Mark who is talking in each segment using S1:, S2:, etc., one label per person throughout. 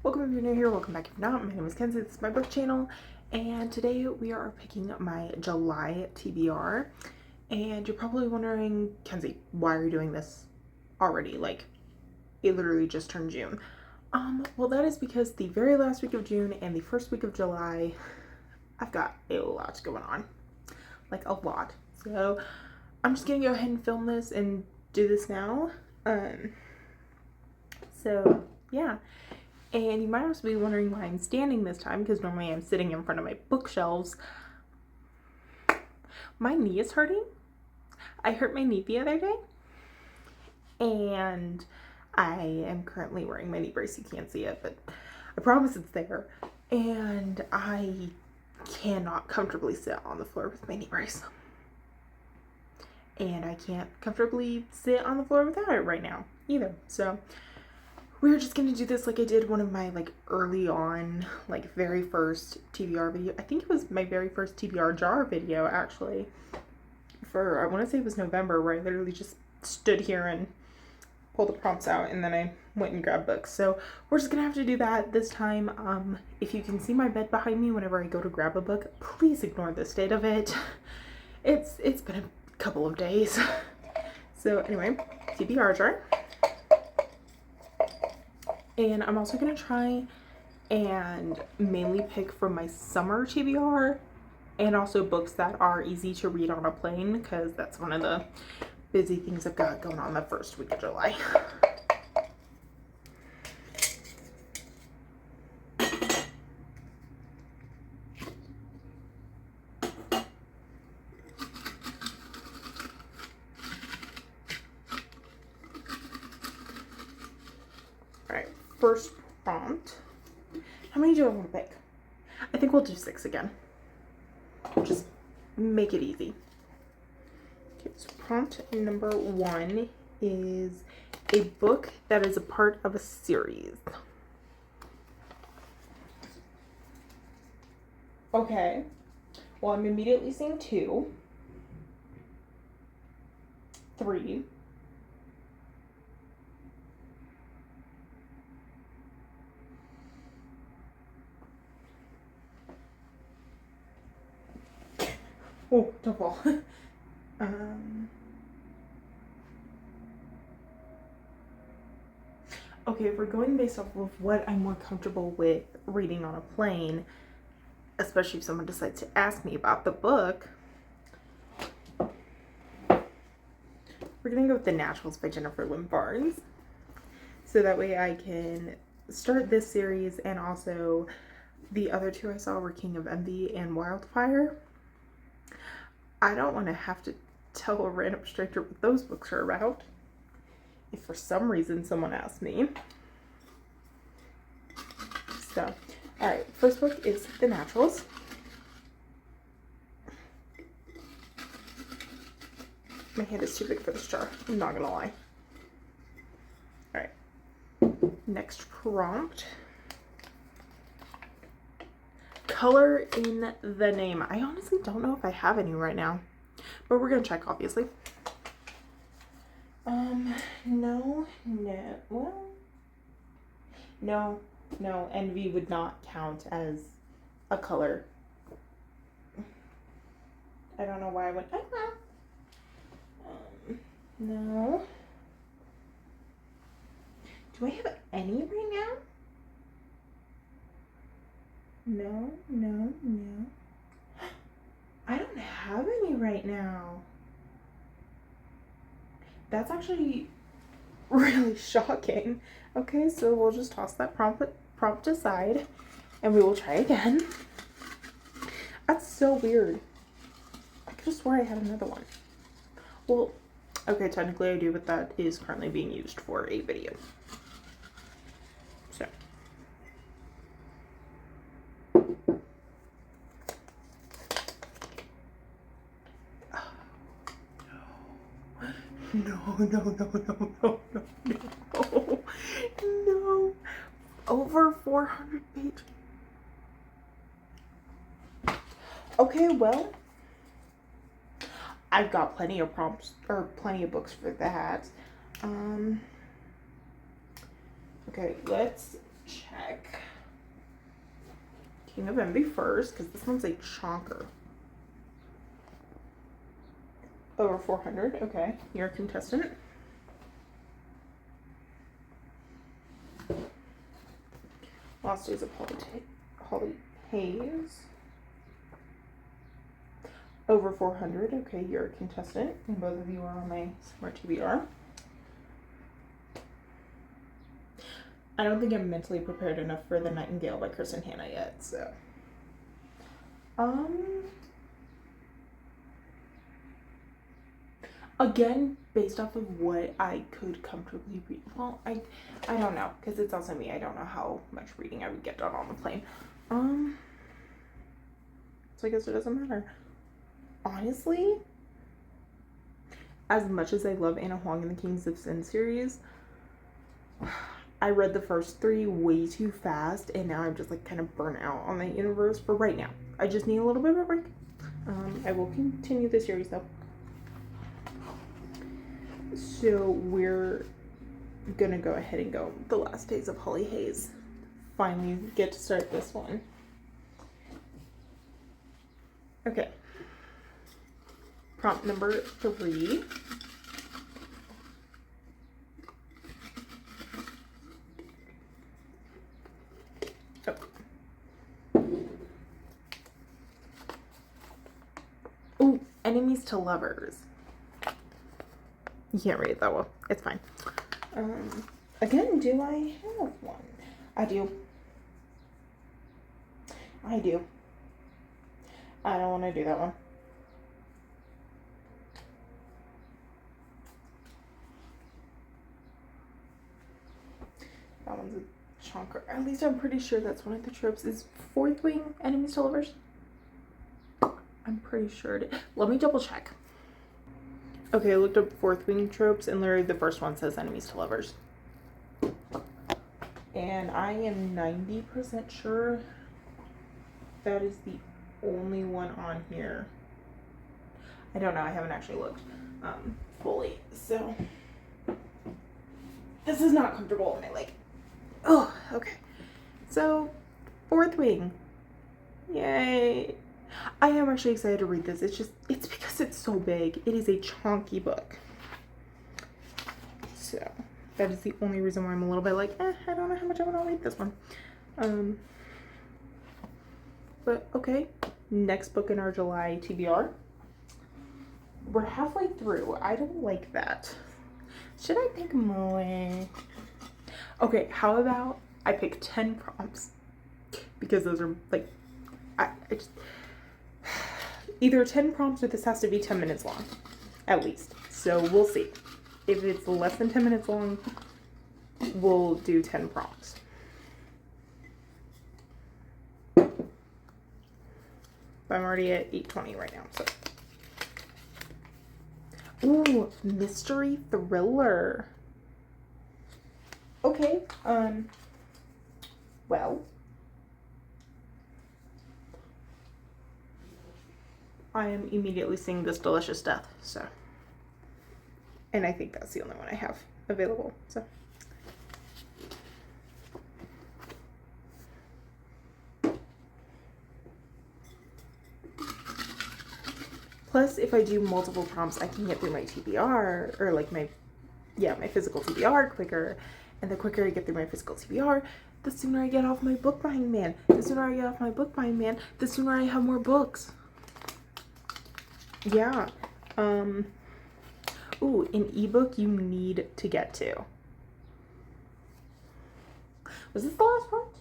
S1: Welcome if you're new here, welcome back if not. My name is Kenzie, this is my book channel, and today we are picking up my July TBR. And you're probably wondering, Kenzie, why are you doing this already? Like, it literally just turned June. Well, that is because the very last week of June and the first week of July, I've got a lot going on. Like, a lot. So, I'm just gonna go ahead and film this and do this now. So, yeah. And you might also be wondering why I'm standing this time, because normally I'm sitting in front of my bookshelves. My knee is hurting. I hurt my knee the other day, and I am currently wearing my knee brace. You can't see it, but I promise it's there. And I cannot comfortably sit on the floor with my knee brace. And I can't comfortably sit on the floor without it right now either. So we're just gonna do this like I did one of my early on, very first TBR video. I think it was my very first TBR jar video actually. I want to say it was November, where I literally just stood here and pulled the prompts out and then I went and grabbed books. So we're just gonna have to do that this time. If you can see my bed behind me whenever I go to grab a book, please ignore the state of it. It's been a couple of days. So anyway, TBR jar. And I'm also going to try and mainly pick from my summer TBR and also books that are easy to read on a plane, because that's one of the busy things I've got going on the first week of July. Alright, first prompt. How many do I want to pick? I think we'll do 6 again. Just make it easy. Okay, so prompt number 1 is a book that is a part of a series. Okay. Well, I'm immediately seeing 2, 3, 4. Oh, don't fall. Okay, if we're going based off of what I'm more comfortable with reading on a plane, especially if someone decides to ask me about the book, we're gonna go with The Naturals by Jennifer Lynn Barnes. So that way I can start this series, and also the other 2 I saw were King of Envy and Wildfire. I don't want to have to tell a random stranger what those books are about if for some reason someone asks me. So, alright, first book is The Naturals. My hand is too big for this jar, I'm not gonna lie. Alright, next prompt. Color in the name. I honestly don't know if I have any right now, but we're gonna check, obviously. No, envy would not count as a color. I don't know why I went, no. Do I have any right now? No. I don't have any right now. That's actually really shocking. Okay, so we'll just toss that prompt aside and we will try again. That's so weird. I could have swore I had another one. Well, okay, technically I do, but that is currently being used for a video. So. No. Over 400 pages. Okay, well, I've got plenty of prompts, or plenty of books for that. Okay, let's check. King of Envy first, because this one's a chonker. Over 400, okay. You're a contestant. Last Days of Holly Hayes. Over 400, okay. You're a contestant. And both of you are on my Smart TBR. I don't think I'm mentally prepared enough for The Nightingale by Kristen Hanna yet, so. Again, based off of what I could comfortably read. Well, I don't know, because it's also me. I don't know how much reading I would get done on the plane. So I guess it doesn't matter. Honestly, as much as I love Anna Huang and the Kings of Sin series, I read the first 3 way too fast, and now I'm just like kind of burnt out on that universe for right now. I just need a little bit of a break. I will continue the series though. So we're gonna go ahead and go The Last Days of Holly Hayes. Finally get to start this one. Okay. Prompt number 3. Oh, enemies to lovers. You can't read it that well. It's fine. Again, do I have one? I do. I do. I don't want to do that one. That one's a chonker. At least I'm pretty sure that's one of the tropes. Is Fourth Wing enemies to lovers? I'm pretty sure it is. Let me double check. Okay, I looked up Fourth Wing tropes, and literally the first one says enemies to lovers. And I am 90% sure that is the only one on here. I don't know, I haven't actually looked fully, so this is not comfortable in my leg. Oh, okay. So, Fourth Wing. Yay. I am actually excited to read this. It's because it's so big. It is a chonky book. So, that is the only reason why I'm a little bit like, I don't know how much I want to read this one. But, okay. Next book in our July TBR. We're halfway through. I don't like that. Should I pick more? Okay, how about I pick 10 prompts? Because those are, like, I just... Either 10 prompts or this has to be 10 minutes long. At least. So, we'll see. If it's less than 10 minutes long, we'll do 10 prompts. But I'm already at 8:20 right now, so... Ooh, mystery thriller. Okay, well, I am immediately seeing This Delicious Death, so, and I think that's the only one I have available, so. Plus, if I do multiple prompts, I can get through my TBR, or like my physical TBR quicker. And the quicker I get through my physical TBR, the sooner I get off my book buying man. The sooner I get off my book buying man, the sooner I have more books. Yeah. Ooh, an ebook you need to get to. Was this the last prompt?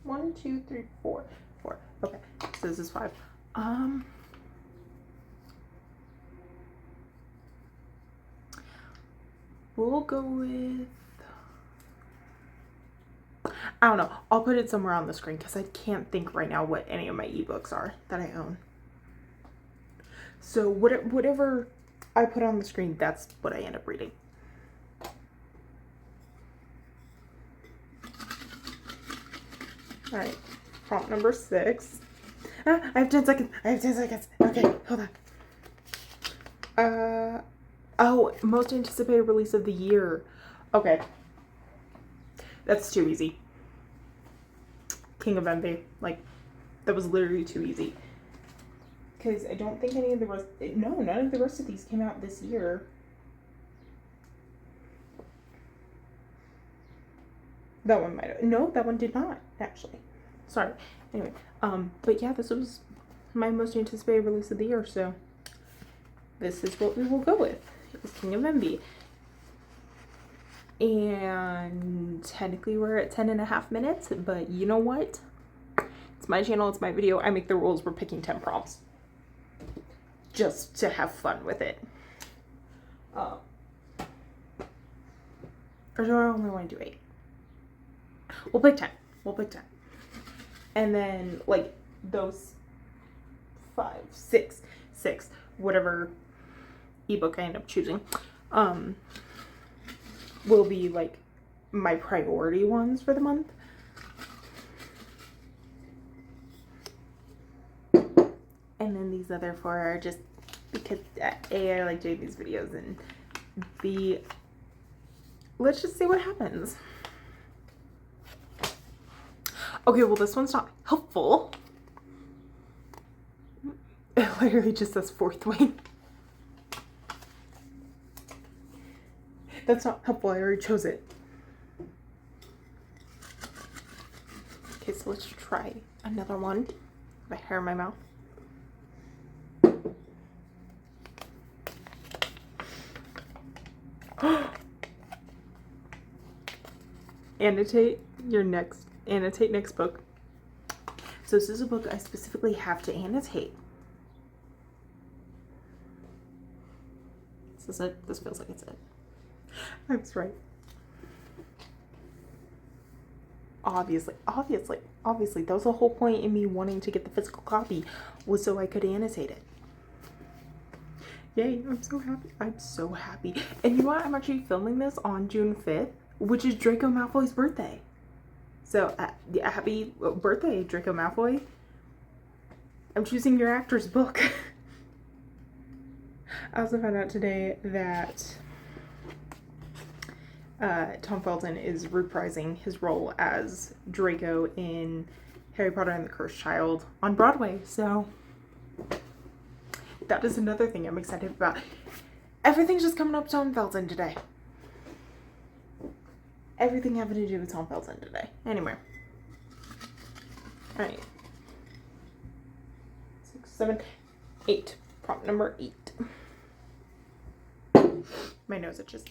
S1: 1, 2, 3, 4. 4. Okay, so this is 5. We'll go with... I don't know. I'll put it somewhere on the screen because I can't think right now what any of my ebooks are that I own. So whatever I put on the screen, that's what I end up reading. All right. Prompt number 6. I have 10 seconds. Okay, hold on. Oh, most anticipated release of the year. Okay. That's too easy. King of Envy. Like, That was literally too easy. Because I don't think any of the rest, no, none of the rest of these came out this year. That one might have, no, that one did not, actually. Sorry. Anyway, but yeah, this was my most anticipated release of the year, so this is what we will go with. It's King of Envy. And technically we're at 10.5 minutes, but you know what? It's my channel, it's my video. I make the rules. We're picking 10 prompts. Just to have fun with it. Or do I only want to do 8? We'll pick 10. We'll pick 10. And then, like, those 5, 6, whatever ebook I end up choosing, will be, like, my priority ones for the month. And then these other 4 are just because, A, I like doing these videos, and B, let's just see what happens. Okay, well, this one's not helpful. It literally just says 4th wing. That's not helpful. I already chose it. Okay, so let's try another one. My hair in my mouth. Annotate next book. So this is a book I specifically have to annotate. Is this it? This feels like it's it. I was right. Obviously. That was the whole point in me wanting to get the physical copy, was so I could annotate it. Yay, I'm so happy. And you know what? I'm actually filming this on June 5th, which is Draco Malfoy's birthday. So, happy birthday, Draco Malfoy. I'm choosing your actor's book. I also found out today that Tom Felton is reprising his role as Draco in Harry Potter and the Cursed Child on Broadway. So, that is another thing I'm excited about. Everything's just coming up Tom Felton today. Everything having to do with Tom Felton today. Anyway. Alright. 6, 7, 8. Prompt number 8. My nose itches.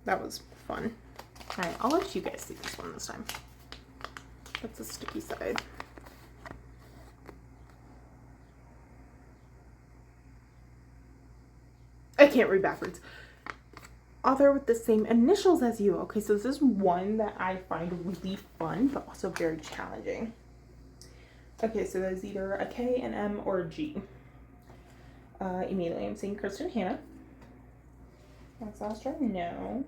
S1: That was fun. Alright, I'll let you guys see this one this time. That's the sticky side. I can't read backwards. Author with the same initials as you. Okay, so this is one that I find really fun, but also very challenging. Okay, so there's either a K, an M, or a G. Immediately I'm seeing Kristen Hannah. Max Astor, no.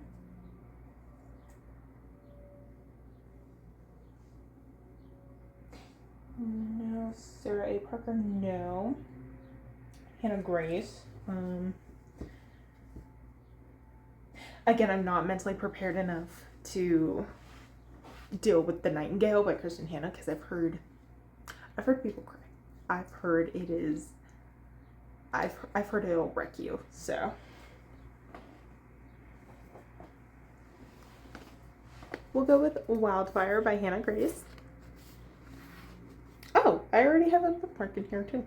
S1: No. Sarah A. Parker, no. Hannah Grace. Again, I'm not mentally prepared enough to deal with The Nightingale by Kristen Hannah, because I've heard people cry. I've heard it'll wreck you. So we'll go with Wildfire by Hannah Grace. Oh, I already have a bookmark in here too.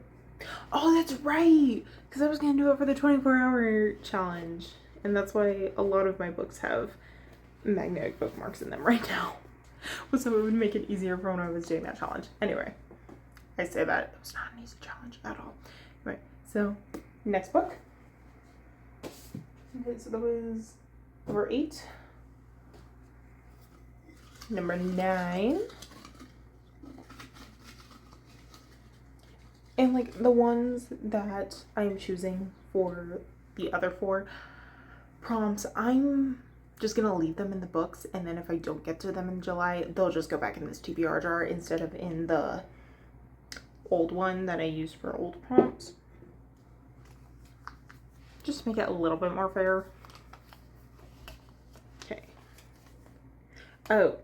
S1: Oh, that's right, because I was gonna do it for the 24-hour challenge. And that's why a lot of my books have magnetic bookmarks in them right now. So it would make it easier for when I was doing that challenge. Anyway, I say that. It was not an easy challenge at all. Right, so next book. Okay, so that was number 8. Number 9. And like the ones that I'm choosing for the other 4 prompts, I'm just gonna leave them in the books, and then if I don't get to them in July, they'll just go back in this TBR jar instead of in the old one that I used for old prompts. Just to make it a little bit more fair. Okay. Oh.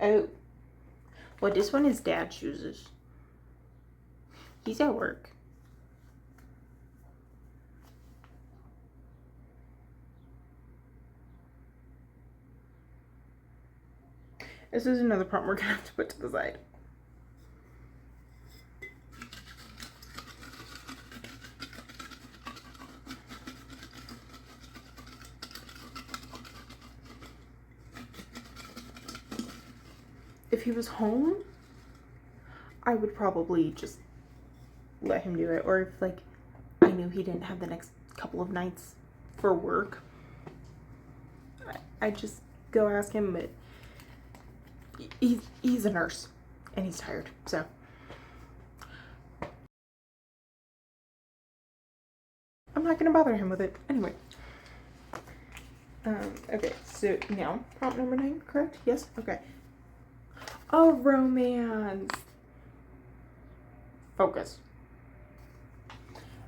S1: Oh. Well, this one is Dad chooses. He's at work. This is another prompt we're gonna have to put to the side. If he was home, I would probably just let him do it. Or if, like, I knew he didn't have the next couple of nights for work, I'd just go ask him. But he's a nurse and he's tired, so I'm not gonna bother him with it anyway. Okay, so now prompt number 9, correct? Yes. Okay. A romance. Focus.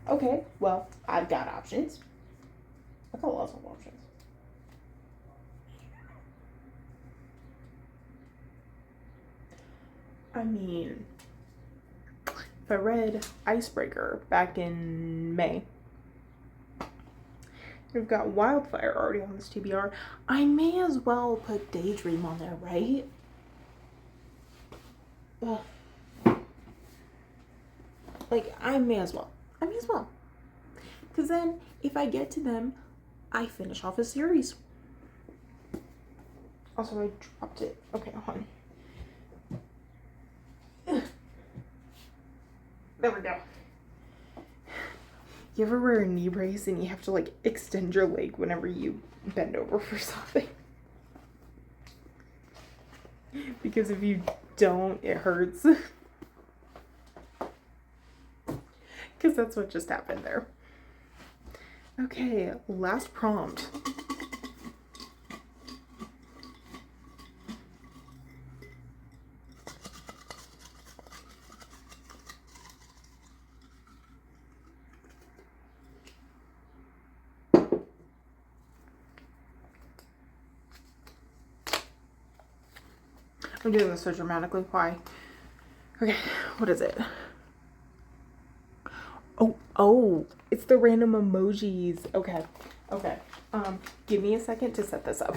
S1: Okay, well, I've got options. I've got lots of options. I mean, if I read Icebreaker back in May, we've got Wildfire already on this TBR. I may as well put Daydream on there, right? Ugh. Like, I may as well. Because then, if I get to them, I finish off a series. Also, I dropped it. Okay, hold on. There we go. You ever wear a knee brace and you have to, like, extend your leg whenever you bend over for something? Because if you don't, it hurts. Because that's what just happened there. Okay, last prompt. I'm doing this so dramatically. Why? Okay, what is it? Oh, it's the random emojis. Okay. Give me a second to set this up.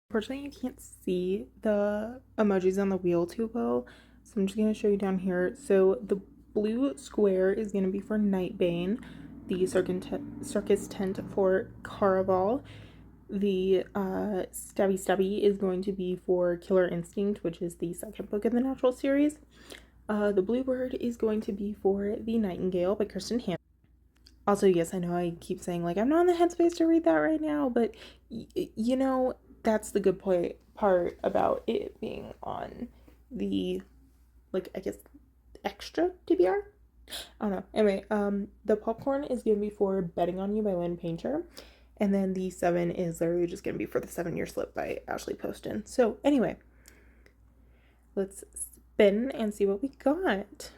S1: Unfortunately, you can't see the emojis on the wheel too well, so I'm just going to show you down here. So the blue square is going to be for Nightbane, the circus tent for Caraval. The stabby is going to be for Killer Instinct, which is the second book in the Natural series. The Bluebird is going to be for The Nightingale by Kirsten Ham. Also, yes, I know I keep saying, like, I'm not in the headspace to read that right now, but, you know, that's the good part about it being on the, like, I guess, extra TBR? I don't know. Anyway, the popcorn is going to be for Betting on You by Lynn Painter. And then the 7 is literally just going to be for the 7-Year Slip by Ashley Poston. So, anyway, let's spin and see what we got.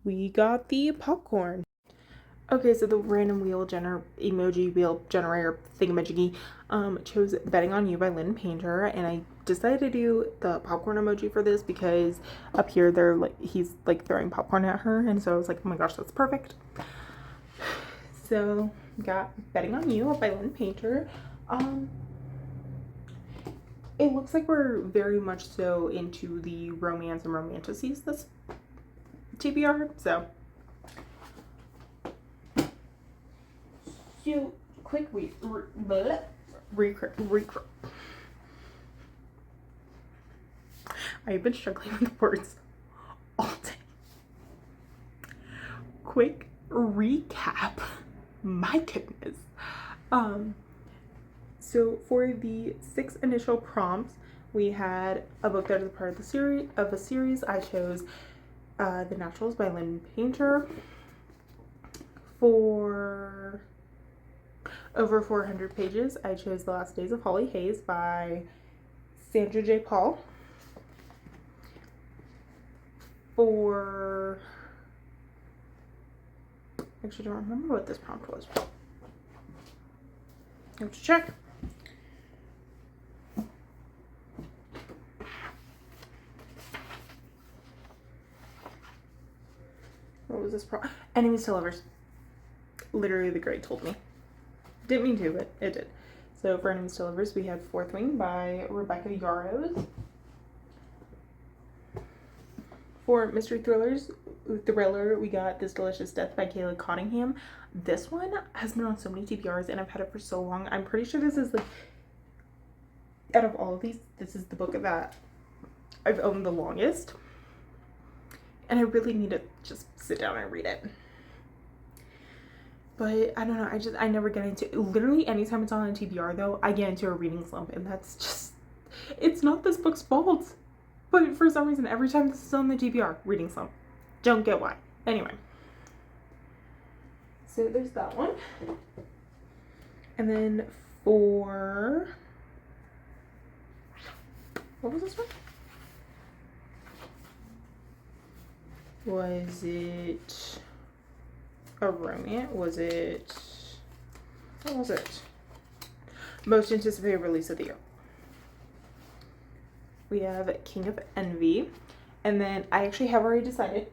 S1: We got the popcorn. Okay, so the random emoji wheel generator thingamajiggy chose Betting on You by Lynn Painter, and I decided to do the popcorn emoji for this because up here he's like throwing popcorn at her, and so I was like, oh my gosh, that's perfect. So got Betting on You by Lynn Painter. It looks like we're very much so into the romance and romanticities this TBR, so quick I've been struggling with words all day. Quick recap. My goodness. So for the 6 initial prompts, we had a book that is a part of a series. I chose The Naturals by Lynn Painter. For over 400 pages, I chose The Last Days of Holly Hayes by Sandra J. Paul. Actually, I don't remember what this prompt was. I have to check. this Enemies to Lovers. Literally the grade told me. Didn't mean to, but it did. So for Enemies to Lovers, we have Fourth Wing by Rebecca Yarros. For mystery thriller, we got This Delicious Death by Kayla Cottingham. This one has been on so many TBRs and I've had it for so long. I'm pretty sure this is like, out of all of these, this is the book that I've owned the longest. And I really need to just sit down and read it. But I don't know, I never get into, literally anytime it's on a TBR though, I get into a reading slump, and that's just, it's not this book's fault. But for some reason, every time this is on the TBR, reading slump. Don't get why. Anyway. So there's that one. And then for, what was this one? Was it a romance? Was it, what was it? Most anticipated release of the year. We have King of Envy. And then I actually have already decided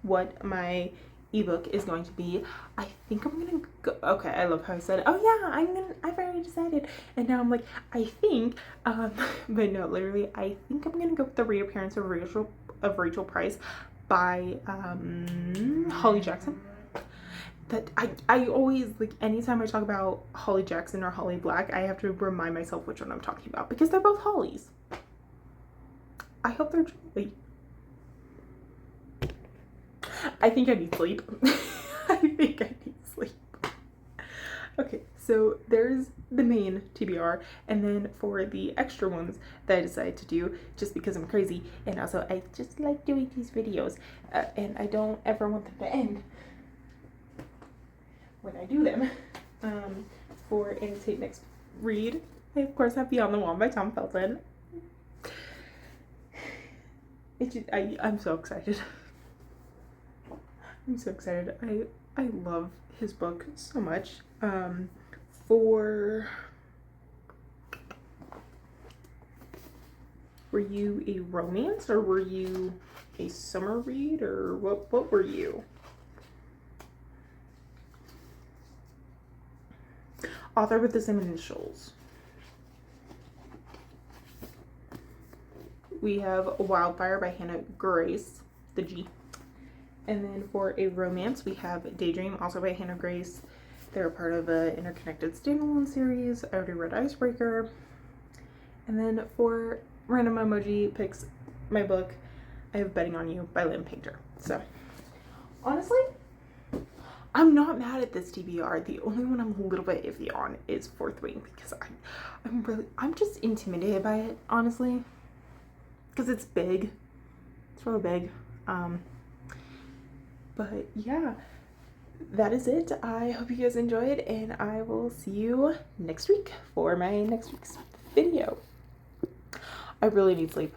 S1: what my ebook is going to be. I think I'm gonna go, okay, I love how I said, oh yeah, I've already decided. And now I'm like, I think, but no, literally, I think I'm gonna go with The Reappearance of Rachel Price by Holly Jackson. That I always, like, anytime I talk about Holly Jackson or Holly Black, I have to remind myself which one I'm talking about, because they're both Hollies. I hope they're, wait. I think I need sleep. I think I need sleep. Okay, so there's the main TBR, and then for the extra ones that I decided to do, just because I'm crazy, and also I just like doing these videos, and I don't ever want them to end when I do them. For Annotate Next Read, I of course have Beyond the Wall by Tom Felton. I'm so excited. I'm so excited. I love his book so much. For, were you a romance, or were you a summer read, or what were you? Author with the same initials. We have Wildfire by Hannah Grace, the G. And then for a romance, we have Daydream, also by Hannah Grace. They're part of an interconnected standalone series. I already read Icebreaker. And then for random emoji picks, my book, I have Betting on You by Lynn Painter. So, honestly, I'm not mad at this TBR. The only one I'm a little bit iffy on is Fourth Wing, because I'm just intimidated by it, honestly. Because it's big. It's really big. But yeah, that is it. I hope you guys enjoyed, and I will see you next week for my next week's video. I really need sleep.